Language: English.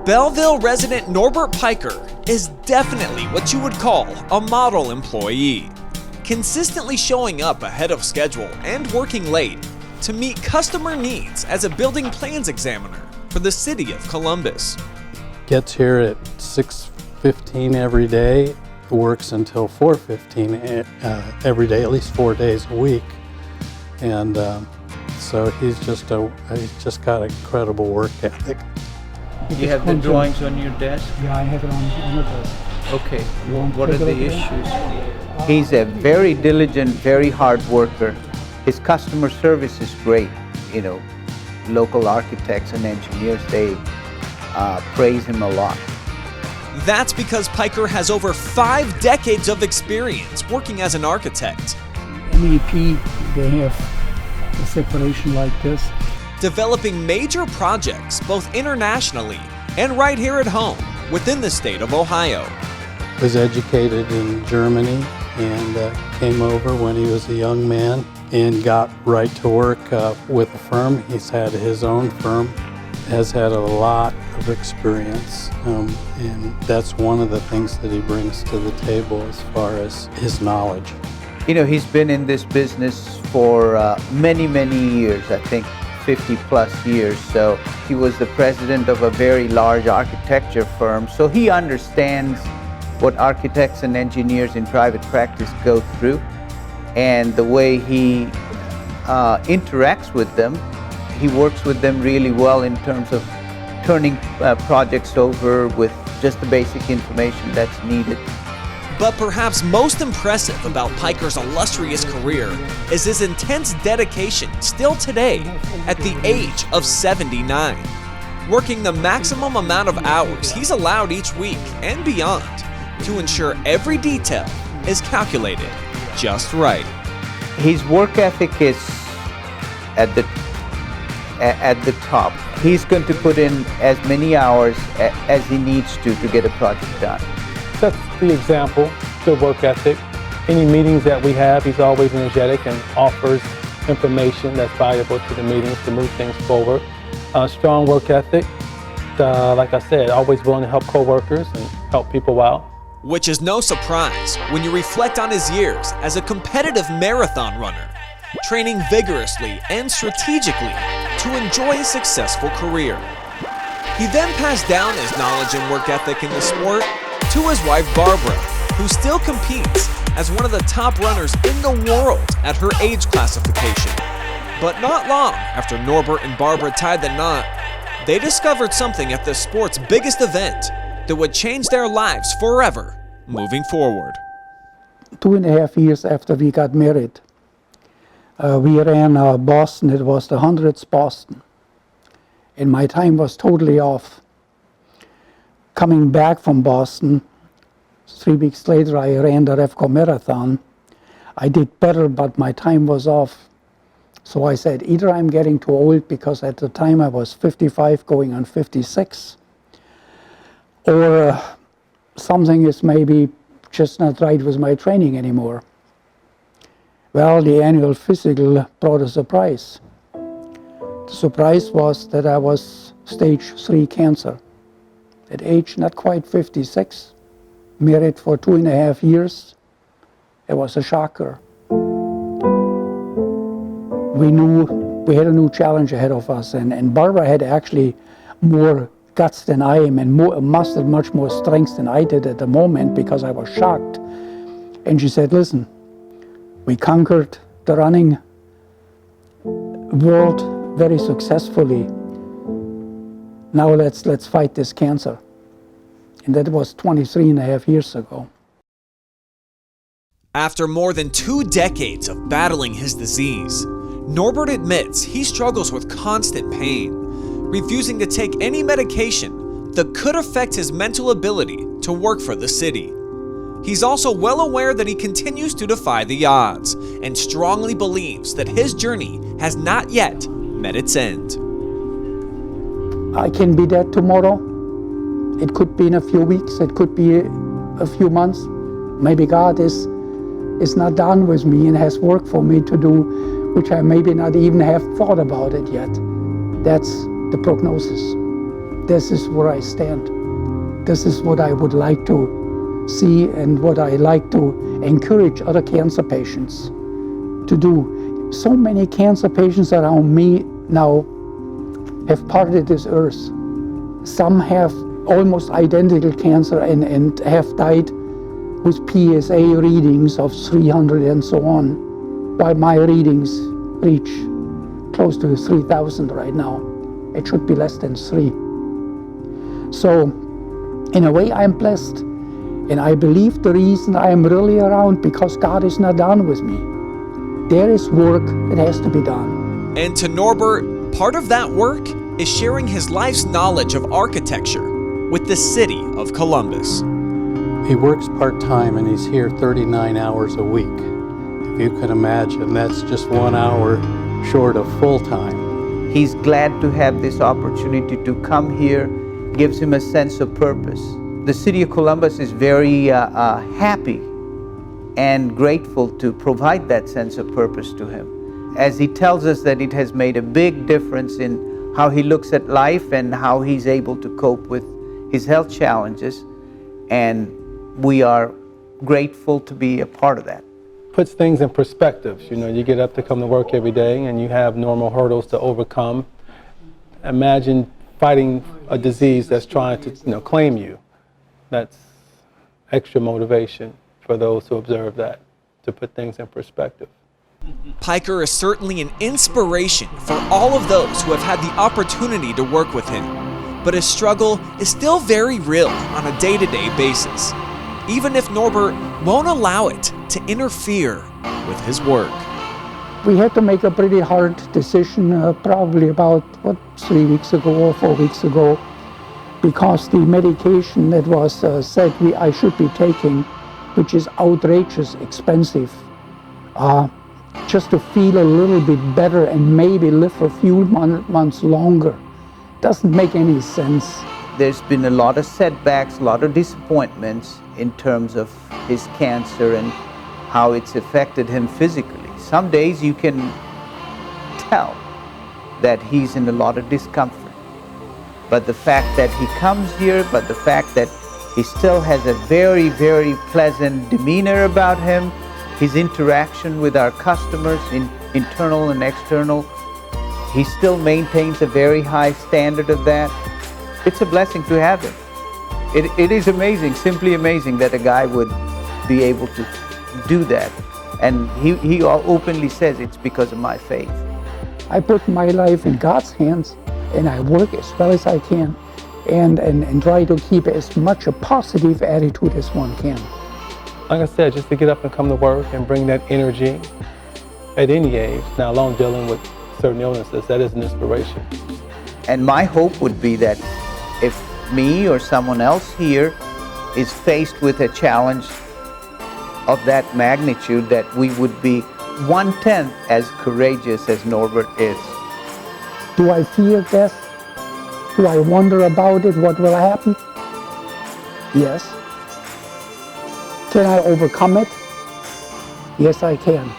Belleville resident Norbert Peiker is definitely what you would call a model employee, consistently showing up ahead of schedule and working late to meet customer needs as a building plans examiner for the city of Columbus. Gets here at 6:15 every day, works until 4:15 every day, at least 4 days a week. And so he's just got an incredible work ethic. You have the drawings on your desk? Yeah, I have it on the desk. Okay, what are the issues? He's a very diligent, very hard worker. His customer service is great. You know, local architects and engineers, they praise him a lot. That's because Peiker has over 5 decades of experience working as an architect. MEP, they have a separation like this. Developing major projects both internationally and right here at home within the state of Ohio. Was educated in Germany and came over when he was a young man and got right to work with a firm. He's had his own firm, has had a lot of experience, and that's one of the things that he brings to the table as far as his knowledge. You know, he's been in this business for many, many years, I think 50 plus years. So he was the president of a very large architecture firm. So he understands what architects and engineers in private practice go through, and the way he interacts with them. He works with them really well in terms of turning projects over with just the basic information that's needed. But perhaps most impressive about Peiker's illustrious career is his intense dedication still today at the age of 79, working the maximum amount of hours he's allowed each week and beyond to ensure every detail is calculated just right. His work ethic is at the top. He's going to put in as many hours as he needs to get a project done. That's the example, good work ethic. Any meetings that we have, he's always energetic and offers information that's valuable to the meetings to move things forward. Strong work ethic, like I said, always willing to help co-workers and help people out. Which is no surprise when you reflect on his years as a competitive marathon runner, training vigorously and strategically to enjoy a successful career. He then passed down his knowledge and work ethic in the sport to his wife Barbara, who still competes as one of the top runners in the world at her age classification. But not long after Norbert and Barbara tied the knot, they discovered something at the sport's biggest event that would change their lives forever moving forward. 2.5 years after we got married, we ran Boston. It was the 100th Boston, and my time was totally off. Coming back from Boston, 3 weeks later I ran the Revco Marathon. I did better, but my time was off. So I said, either I'm getting too old, because at the time I was 55 going on 56, or something is maybe just not right with my training anymore. Well, the annual physical brought a surprise. The surprise was that I was stage 3 cancer. At age not quite 56, married for 2.5 years, it was a shocker. We knew we had a new challenge ahead of us, and Barbara had actually more guts than I am and mustered much more strength than I did at the moment, because I was shocked. And she said, listen, we conquered the running world very successfully. Now let's fight this cancer. And that was 23.5 years ago. After more than 2 decades of battling his disease, Norbert admits he struggles with constant pain, refusing to take any medication that could affect his mental ability to work for the city. He's also well aware that he continues to defy the odds and strongly believes that his journey has not yet met its end. I can be dead tomorrow. It could be in a few weeks, it could be a few months. Maybe God is not done with me and has work for me to do, which I maybe not even have thought about it yet. That's the prognosis. this is where I stand. This is what I would like to see and what I like to encourage other cancer patients to do. So many cancer patients around me now have parted this earth. Some have almost identical cancer and have died with PSA readings of 300 and so on, while my readings reach close to 3,000 right now. It should be less than 3. So, in a way, I'm blessed. And I believe the reason I am really around because God is not done with me. There is work that has to be done. And to Norbert, part of that work is sharing his life's knowledge of architecture with the city of Columbus. He works part-time and he's here 39 hours a week. If you can imagine, that's just 1 hour short of full-time. He's glad to have this opportunity to come here, gives him a sense of purpose. The city of Columbus is very happy and grateful to provide that sense of purpose to him. As he tells us that it has made a big difference in how he looks at life and how he's able to cope with his health challenges, and we are grateful to be a part of that. Puts things in perspective. You know, you get up to come to work every day and you have normal hurdles to overcome. Imagine fighting a disease that's trying to, claim you. That's extra motivation for those who observe that, to put things in perspective. Peiker is certainly an inspiration for all of those who have had the opportunity to work with him. But his struggle is still very real on a day-to-day basis, even if Norbert won't allow it to interfere with his work. We had to make a pretty hard decision probably about, 3 weeks ago or 4 weeks ago, because the medication that was said I should be taking, which is outrageous expensive, just to feel a little bit better and maybe live a few months longer, doesn't make any sense. There's been a lot of setbacks, a lot of disappointments in terms of his cancer and how it's affected him physically. Some days you can tell that he's in a lot of discomfort. But the fact that he comes here, but the fact that he still has a very, very pleasant demeanor about him, his interaction with our customers, internal and external, he still maintains a very high standard of that. It's a blessing to have him. It is amazing, simply amazing that a guy would be able to do that. And he openly says it's because of my faith. I put my life in God's hands and I work as well as I can and try to keep as much a positive attitude as one can. Like I said, just to get up and come to work and bring that energy at any age, now alone dealing with certain illnesses, that is an inspiration. And my hope would be that if me or someone else here is faced with a challenge of that magnitude, that we would be 1/10 as courageous as Norbert is. Do I fear death? Do I wonder about it, what will happen? Yes. Can I overcome it? Yes, I can.